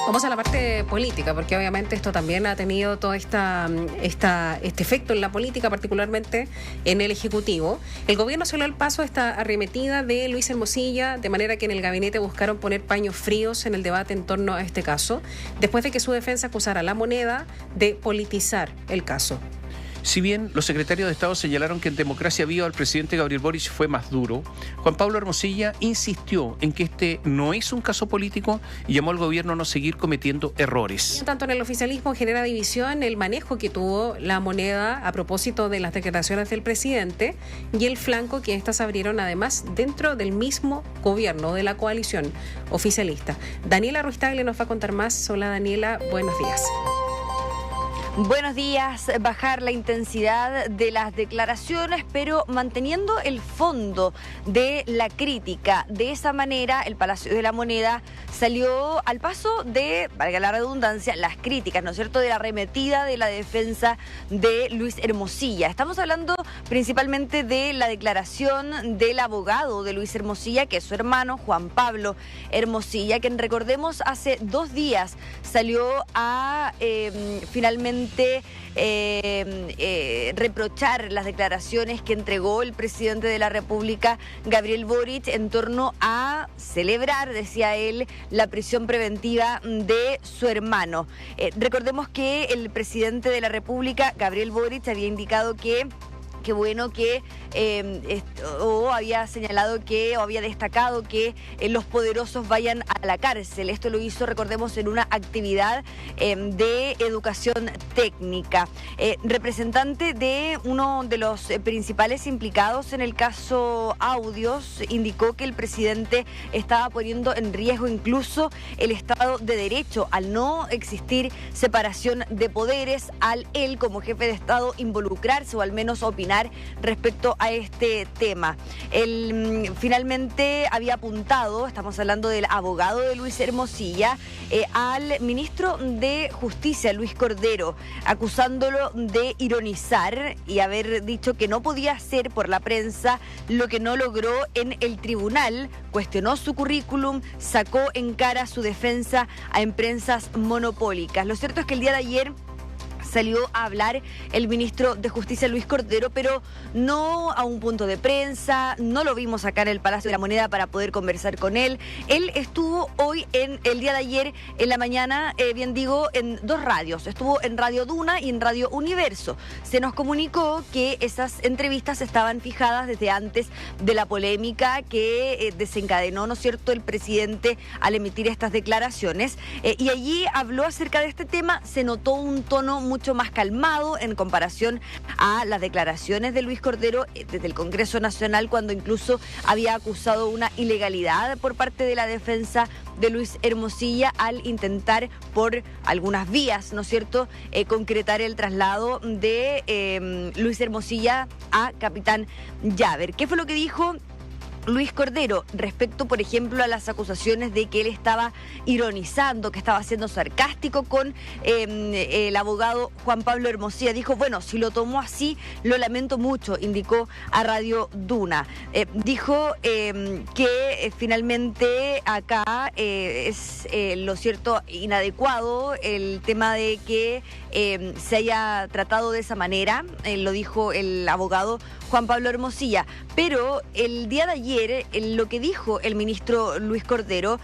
Vamos a la parte política, porque obviamente esto también ha tenido todo este efecto en la política, particularmente en el Ejecutivo. El gobierno se dio el paso a esta arremetida de Luis Hermosilla, de manera que en el gabinete buscaron poner paños fríos en el debate en torno a este caso, después de que su defensa acusara a La Moneda de politizar el caso. Si bien los secretarios de Estado señalaron que en Democracia Viva el presidente Gabriel Boric fue más duro, Juan Pablo Hermosilla insistió en que este no es un caso político y llamó al gobierno a no seguir cometiendo errores. Tanto en el oficialismo genera división el manejo que tuvo La Moneda a propósito de las declaraciones del presidente y el flanco que estas abrieron además dentro del mismo gobierno de la coalición oficialista. Daniela Ruiz Tagle nos va a contar más. Hola Daniela, buenos días. Buenos días. Bajar la intensidad de las declaraciones, pero manteniendo el fondo de la crítica. De esa manera, el Palacio de la Moneda salió al paso de, valga la redundancia, las críticas, ¿no es cierto?, de la arremetida de la defensa de Luis Hermosilla. Estamos hablando principalmente de la declaración del abogado de Luis Hermosilla, que es su hermano, Juan Pablo Hermosilla, quien, recordemos, hace 2 días salió a finalmente reprochar las declaraciones que entregó el presidente de la República, Gabriel Boric, en torno a celebrar, decía él, la prisión preventiva de su hermano. Recordemos que el presidente de la República, Gabriel Boric, había indicado que bueno que o había señalado que o había destacado que los poderosos vayan a la cárcel. Esto lo hizo, recordemos, en una actividad de educación técnica. Representante de uno de los principales implicados en el caso Audios indicó que el presidente estaba poniendo en riesgo incluso el Estado de Derecho al no existir separación de poderes, al él como jefe de Estado involucrarse o al menos opinar respecto a este tema. Él finalmente había apuntado, estamos hablando del abogado de Luis Hermosilla, al ministro de Justicia, Luis Cordero, acusándolo de ironizar y haber dicho que no podía hacer por la prensa lo que no logró en el tribunal. Cuestionó su currículum, sacó en cara su defensa a empresas monopólicas. Lo cierto es que el día de ayer salió a hablar el ministro de Justicia, Luis Cordero, pero no a un punto de prensa, no lo vimos acá en el Palacio de la Moneda para poder conversar con él. Él estuvo hoy, el día de ayer, en la mañana, bien digo, en 2 radios. Estuvo en Radio Duna y en Radio Universo. Se nos comunicó que esas entrevistas estaban fijadas desde antes de la polémica que desencadenó, ¿no es cierto?, el presidente al emitir estas declaraciones. Y allí habló acerca de este tema, se notó un tono mucho más calmado en comparación a las declaraciones de Luis Cordero desde el Congreso Nacional, cuando incluso había acusado una ilegalidad por parte de la defensa de Luis Hermosilla al intentar por algunas vías, ¿no es cierto?, concretar el traslado de Luis Hermosilla a Capitán Llaver. ¿Qué fue lo que dijo Luis Cordero respecto, por ejemplo, a las acusaciones de que él estaba ironizando, que estaba siendo sarcástico con el abogado Juan Pablo Hermosilla? Dijo, bueno, si lo tomó así, lo lamento mucho, indicó a Radio Duna. Dijo que finalmente acá es lo cierto inadecuado el tema de que se haya tratado de esa manera, lo dijo el abogado Juan Pablo Hermosilla, pero el día de ayer lo que dijo el ministro Luis Cordero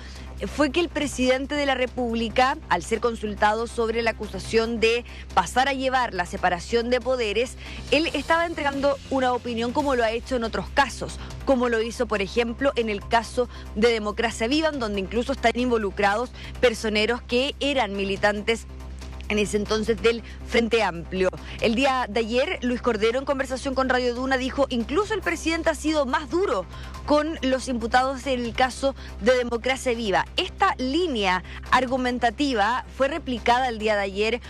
fue que el presidente de la República, al ser consultado sobre la acusación de pasar a llevar la separación de poderes, él estaba entregando una opinión como lo ha hecho en otros casos, como lo hizo, por ejemplo, en el caso de Democracia Viva, donde incluso están involucrados personeros que eran militantes en ese entonces del Frente Amplio. El día de ayer, Luis Cordero, en conversación con Radio Duna, dijo, incluso el presidente ha sido más duro con los imputados en el caso de Democracia Viva. Esta línea argumentativa fue replicada el día de ayer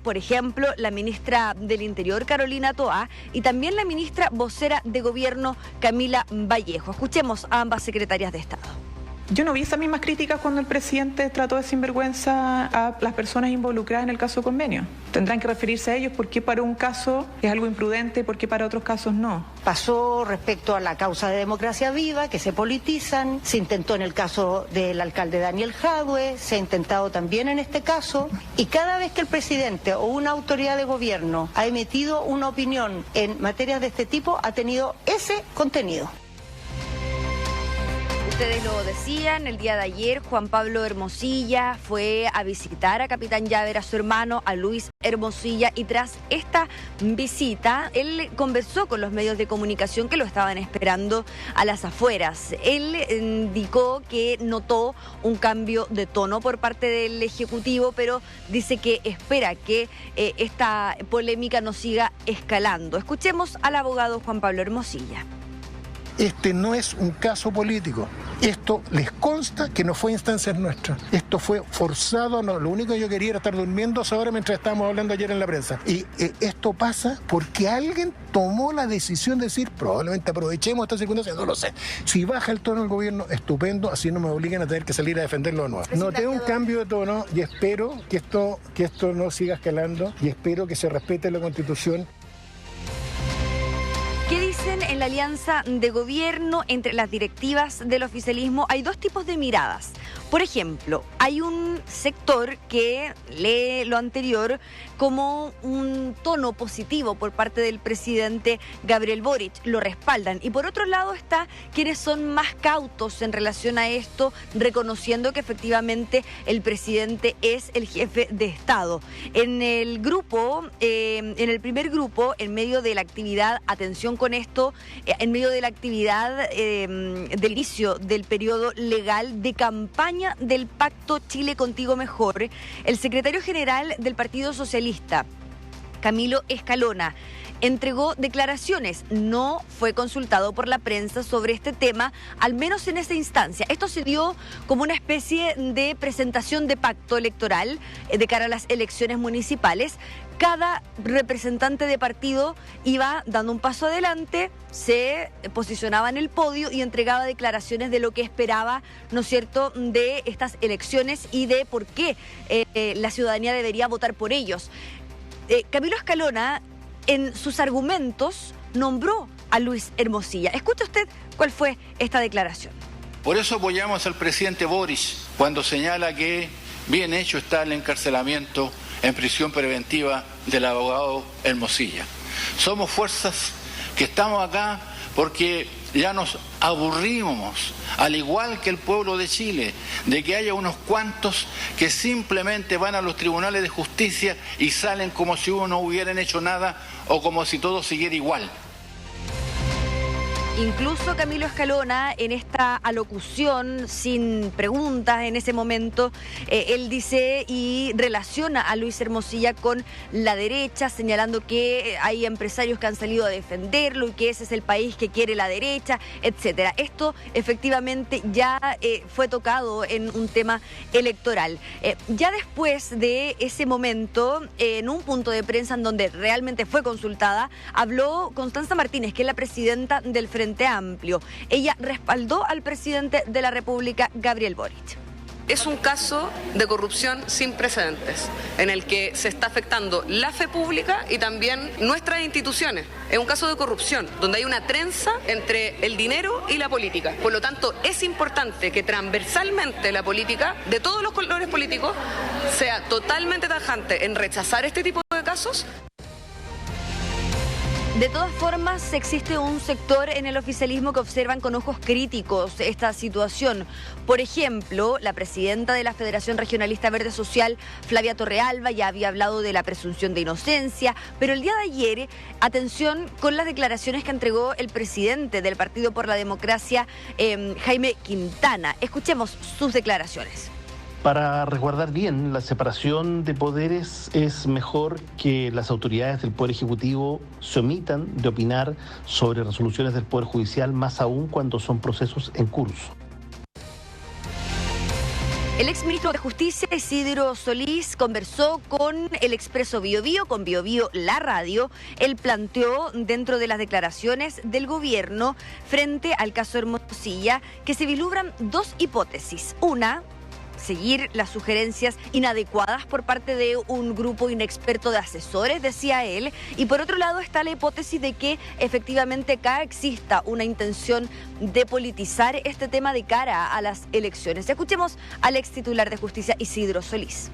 por ejemplo, la ministra del Interior, Carolina Toá, y también la ministra vocera de Gobierno, Camila Vallejo. Escuchemos a ambas secretarias de Estado. Yo no vi esas mismas críticas cuando el presidente trató de sinvergüenza a las personas involucradas en el caso Convenio. Tendrán que referirse a ellos por qué para un caso es algo imprudente y por qué para otros casos no. Pasó respecto a la causa de Democracia Viva, que se politizan, se intentó en el caso del alcalde Daniel Jadue, se ha intentado también en este caso, y cada vez que el presidente o una autoridad de gobierno ha emitido una opinión en materias de este tipo, ha tenido ese contenido. Ustedes lo decían, el día de ayer Juan Pablo Hermosilla fue a visitar a Capitán Llaver, a su hermano, a Luis Hermosilla, y tras esta visita, él conversó con los medios de comunicación que lo estaban esperando a las afueras. Él indicó que notó un cambio de tono por parte del Ejecutivo, pero dice que espera que esta polémica no siga escalando. Escuchemos al abogado Juan Pablo Hermosilla. Este no es un caso político. Esto les consta que no fue instancias nuestras. Esto fue forzado. No, lo único que yo quería era estar durmiendo ahora mientras estábamos hablando ayer en la prensa. Y esto pasa porque alguien tomó la decisión de decir, probablemente aprovechemos esta circunstancia, no lo sé. Si baja el tono del gobierno, estupendo, así no me obligan a tener que salir a defenderlo de nuevo. Noté un cambio de tono y espero que esto no siga escalando y espero que se respete la Constitución. ¿Qué dicen en la alianza de gobierno entre las directivas del oficialismo? Hay dos tipos de miradas. Por ejemplo, hay un sector que lee lo anterior como un tono positivo por parte del presidente Gabriel Boric, lo respaldan. Y por otro lado está quienes son más cautos en relación a esto, reconociendo que efectivamente el presidente es el jefe de Estado. En el grupo, en el primer grupo, en medio de la actividad, atención con esto, en medio de la actividad del inicio del periodo legal de campaña del Pacto Chile Contigo Mejor, el secretario general del Partido Socialista, Camilo Escalona, entregó declaraciones. No fue consultado por la prensa sobre este tema, al menos en esa instancia. Esto se dio como una especie de presentación de pacto electoral de cara a las elecciones municipales. Cada representante de partido iba dando un paso adelante, se posicionaba en el podio y entregaba declaraciones de lo que esperaba, ¿no es cierto?, de estas elecciones y de por qué la ciudadanía debería votar por ellos. Camilo Escalona, en sus argumentos, nombró a Luis Hermosilla. Escuche usted cuál fue esta declaración. Por eso apoyamos al presidente Boric cuando señala que bien hecho está el encarcelamiento en prisión preventiva del abogado Hermosilla. Somos fuerzas que estamos acá porque ya nos aburrimos, al igual que el pueblo de Chile, de que haya unos cuantos que simplemente van a los tribunales de justicia y salen como si uno no hubieran hecho nada o como si todo siguiera igual. Incluso Camilo Escalona, en esta alocución sin preguntas en ese momento, él dice y relaciona a Luis Hermosilla con la derecha, señalando que hay empresarios que han salido a defenderlo y que ese es el país que quiere la derecha, etcétera. Esto efectivamente ya fue tocado en un tema electoral. Ya después de ese momento, en un punto de prensa en donde realmente fue consultada, habló Constanza Martínez, que es la presidenta del Frente Amplio. Ella respaldó al presidente de la República, Gabriel Boric. Es un caso de corrupción sin precedentes, en el que se está afectando la fe pública y también nuestras instituciones. Es un caso de corrupción, donde hay una trenza entre el dinero y la política. Por lo tanto, es importante que transversalmente la política, de todos los colores políticos, sea totalmente tajante en rechazar este tipo de casos. De todas formas, existe un sector en el oficialismo que observan con ojos críticos esta situación. Por ejemplo, la presidenta de la Federación Regionalista Verde Social, Flavia Torrealba, ya había hablado de la presunción de inocencia, pero el día de ayer, atención con las declaraciones que entregó el presidente del Partido por la Democracia, Jaime Quintana. Escuchemos sus declaraciones. Para resguardar bien la separación de poderes es mejor que las autoridades del Poder Ejecutivo se omitan de opinar sobre resoluciones del Poder Judicial, más aún cuando son procesos en curso. El exministro de Justicia, Isidro Solís, conversó con el Expreso Biobío, con Biobío La Radio. Él planteó dentro de las declaraciones del gobierno frente al caso Hermosilla que se vislumbran dos hipótesis. Una, seguir las sugerencias inadecuadas por parte de un grupo inexperto de asesores, decía él, y por otro lado está la hipótesis de que efectivamente acá exista una intención de politizar este tema de cara a las elecciones. Escuchemos al ex titular de Justicia, Isidro Solís.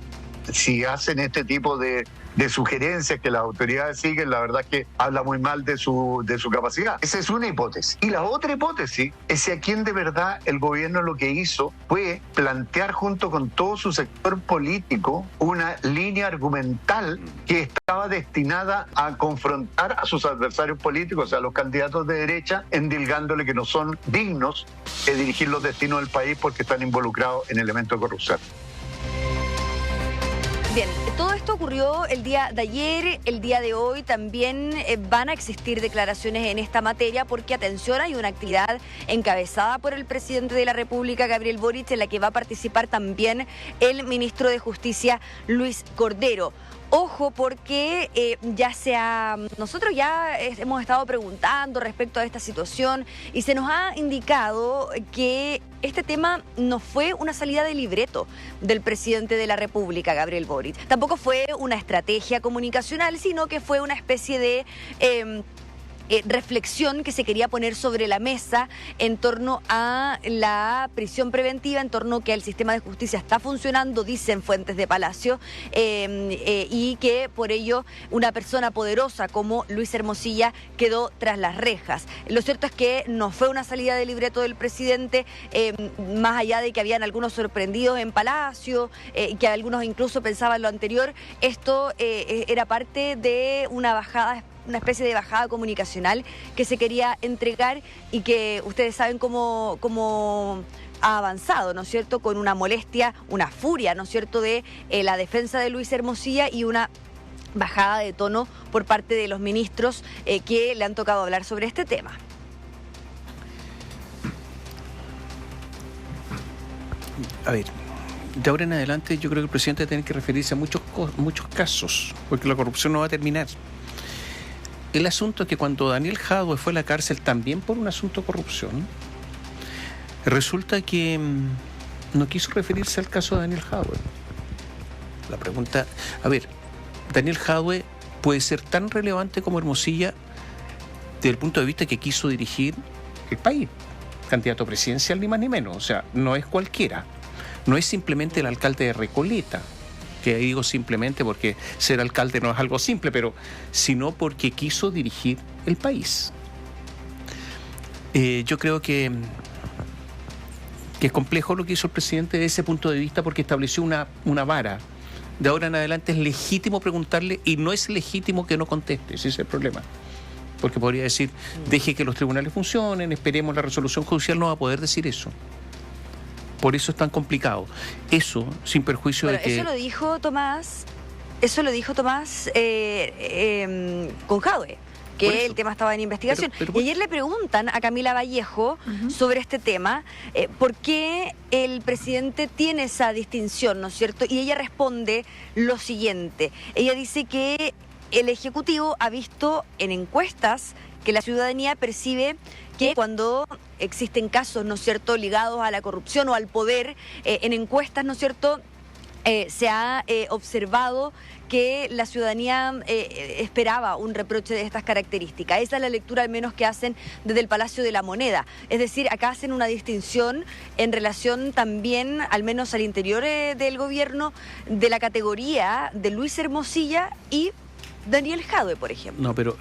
Si hacen este tipo de sugerencias que las autoridades siguen, la verdad es que habla muy mal de su capacidad. Esa es una hipótesis. Y la otra hipótesis es si aquí en de verdad el gobierno lo que hizo fue plantear junto con todo su sector político una línea argumental que estaba destinada a confrontar a sus adversarios políticos, o sea, a los candidatos de derecha, endilgándole que no son dignos de dirigir los destinos del país porque están involucrados en elementos de corrupción. Bien, todo esto ocurrió el día de ayer, el día de hoy también van a existir declaraciones en esta materia porque, atención, hay una actividad encabezada por el presidente de la República, Gabriel Boric, en la que va a participar también el ministro de Justicia, Luis Cordero. Ojo, porque nosotros ya hemos estado preguntando respecto a esta situación y se nos ha indicado que este tema no fue una salida de libreto del presidente de la República, Gabriel Boric. Tampoco fue una estrategia comunicacional, sino que fue una especie de reflexión que se quería poner sobre la mesa en torno a la prisión preventiva, en torno a que el sistema de justicia está funcionando, dicen fuentes de Palacio, y que por ello una persona poderosa como Luis Hermosilla quedó tras las rejas. Lo cierto es que no fue una salida de libreto del presidente, más allá de que habían algunos sorprendidos en Palacio, que algunos incluso pensaban lo anterior. Esto era parte de una especie de bajada comunicacional que se quería entregar y que ustedes saben cómo ha avanzado, ¿no es cierto?, con una molestia, una furia, ¿no es cierto?, de la defensa de Luis Hermosilla y una bajada de tono por parte de los ministros que le han tocado hablar sobre este tema. A ver, de ahora en adelante yo creo que el presidente tiene que referirse a muchos casos, porque la corrupción no va a terminar. El asunto es que cuando Daniel Jadwe fue a la cárcel también por un asunto de corrupción, resulta que no quiso referirse al caso de Daniel Jadwe. La pregunta, a ver, Daniel Jadwe puede ser tan relevante como Hermosilla desde el punto de vista que quiso dirigir el país, candidato presidencial ni más ni menos, o sea, no es cualquiera, no es simplemente el alcalde de Recoleta, que digo simplemente porque ser alcalde no es algo simple, pero sino porque quiso dirigir el país. Yo creo que es complejo lo que hizo el presidente desde ese punto de vista porque estableció una vara. De ahora en adelante es legítimo preguntarle y no es legítimo que no conteste, ese es el problema. Porque podría decir, deje que los tribunales funcionen, esperemos la resolución judicial, no va a poder decir eso. Por eso es tan complicado. Eso, sin perjuicio de que... Eso lo dijo Tomás con Jadwe, que el tema estaba en investigación. Y ayer le preguntan a Camila Vallejo sobre este tema, por qué el presidente tiene esa distinción, ¿no es cierto? Y ella responde lo siguiente. Ella dice que el Ejecutivo ha visto en encuestas que la ciudadanía percibe que cuando existen casos, ¿no es cierto?, ligados a la corrupción o al poder, en encuestas, ¿no es cierto?, se ha observado que la ciudadanía esperaba un reproche de estas características. Esa es la lectura al menos que hacen desde el Palacio de la Moneda. Es decir, acá hacen una distinción en relación también, al menos al interior del gobierno, de la categoría de Luis Hermosilla y Daniel Jadwe, por ejemplo. No, pero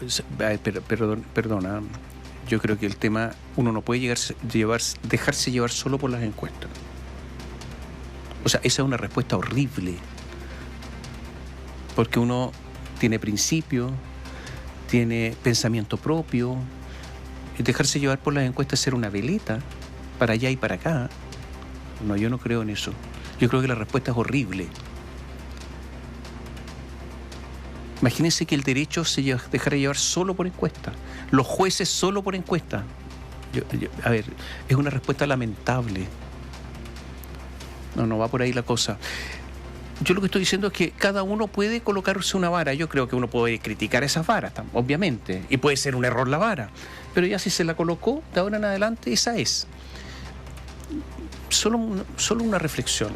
perdona. Yo creo que el tema, uno no puede dejarse llevar solo por las encuestas. O sea, esa es una respuesta horrible. Porque uno tiene principio, tiene pensamiento propio. Y dejarse llevar por las encuestas es ser una veleta para allá y para acá. No, yo no creo en eso. Yo creo que la respuesta es horrible. Imagínense que el derecho se dejara llevar solo por encuesta, los jueces solo por encuesta. A ver, es una respuesta lamentable. No va por ahí la cosa. Yo lo que estoy diciendo es que cada uno puede colocarse una vara. Yo creo que uno puede criticar esas varas, obviamente, y puede ser un error la vara, pero ya si se la colocó, de ahora en adelante esa es. Solo una reflexión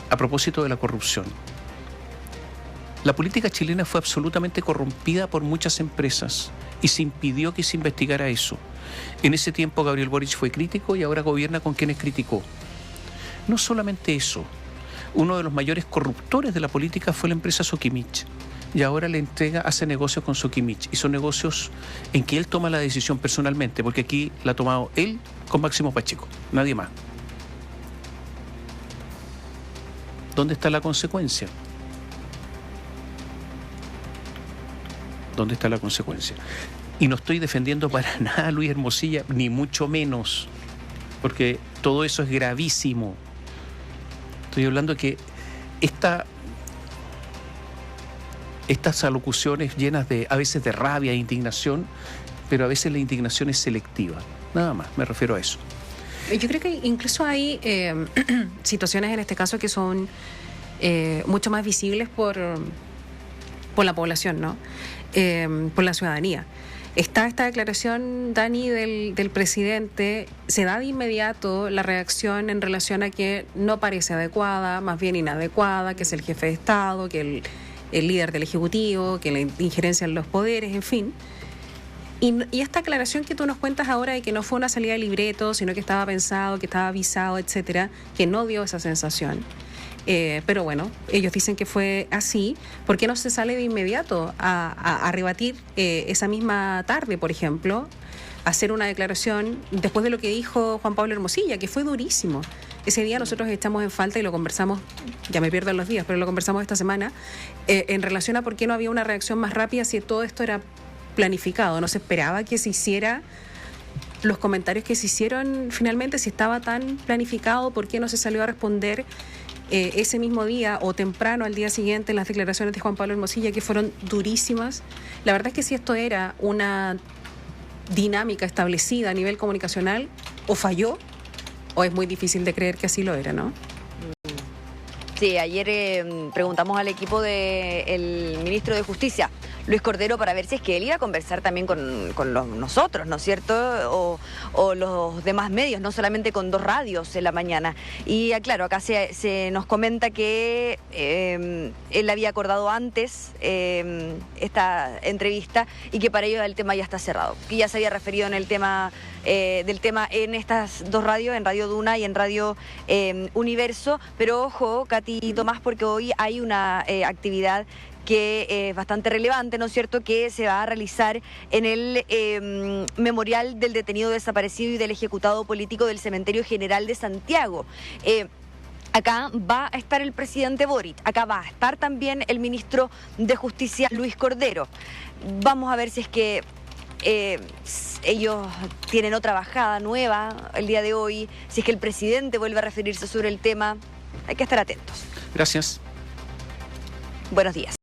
a propósito de la corrupción. La política chilena fue absolutamente corrompida por muchas empresas y se impidió que se investigara eso. En ese tiempo Gabriel Boric fue crítico y ahora gobierna con quienes criticó. No solamente eso, uno de los mayores corruptores de la política fue la empresa Sokimich y ahora le hace negocios con Sokimich y son negocios en que él toma la decisión personalmente, porque aquí la ha tomado él con Máximo Pacheco, nadie más. ¿Dónde está la consecuencia? ¿Dónde está la consecuencia? Y no estoy defendiendo para nada a Luis Hermosilla, ni mucho menos, porque todo eso es gravísimo. Estoy hablando de que estas alocuciones llenas a veces de rabia e indignación, pero a veces la indignación es selectiva. Nada más, me refiero a eso. Yo creo que incluso hay situaciones en este caso que son mucho más visibles por la población, ¿no? Por la ciudadanía. Está esta declaración, Dani, del presidente, se da de inmediato la reacción en relación a que no parece adecuada, más bien inadecuada, que es el jefe de Estado, que el líder del Ejecutivo, que la injerencia en los poderes, en fin. Y esta aclaración que tú nos cuentas ahora de que no fue una salida de libreto, sino que estaba pensado, que estaba avisado, etcétera, que no dio esa sensación. Pero bueno, ellos dicen que fue así. ¿Por qué no se sale de inmediato a rebatir esa misma tarde, por ejemplo, hacer una declaración después de lo que dijo Juan Pablo Hermosilla, que fue durísimo? Ese día nosotros echamos en falta y lo conversamos, ya me pierdo en los días, pero lo conversamos esta semana, en relación a por qué no había una reacción más rápida si todo esto era planificado. No se esperaba que se hiciera los comentarios que se hicieron finalmente, si estaba tan planificado, ¿por qué no se salió a responder ese mismo día o temprano al día siguiente las declaraciones de Juan Pablo Hermosilla, que fueron durísimas? La verdad es que si esto era una dinámica establecida a nivel comunicacional, o falló, o es muy difícil de creer que así lo era, ¿no? Sí, ayer preguntamos al equipo del ministro de Justicia, Luis Cordero, para ver si es que él iba a conversar también con nosotros, ¿no es cierto? O los demás medios, no solamente con 2 radios en la mañana. Y claro, acá se nos comenta que él había acordado antes esta entrevista y que para ellos el tema ya está cerrado. Que ya se había referido en el tema del tema en estas 2 radios, en Radio Duna y en Radio Universo. Pero ojo, Katy y Tomás, porque hoy hay una actividad que es bastante relevante, ¿no es cierto?, que se va a realizar en el memorial del detenido desaparecido y del ejecutado político del Cementerio General de Santiago. Acá va a estar el presidente Boric, acá va a estar también el ministro de Justicia, Luis Cordero. Vamos a ver si es que ellos tienen otra bajada nueva el día de hoy, si es que el presidente vuelve a referirse sobre el tema. Hay que estar atentos. Gracias. Buenos días.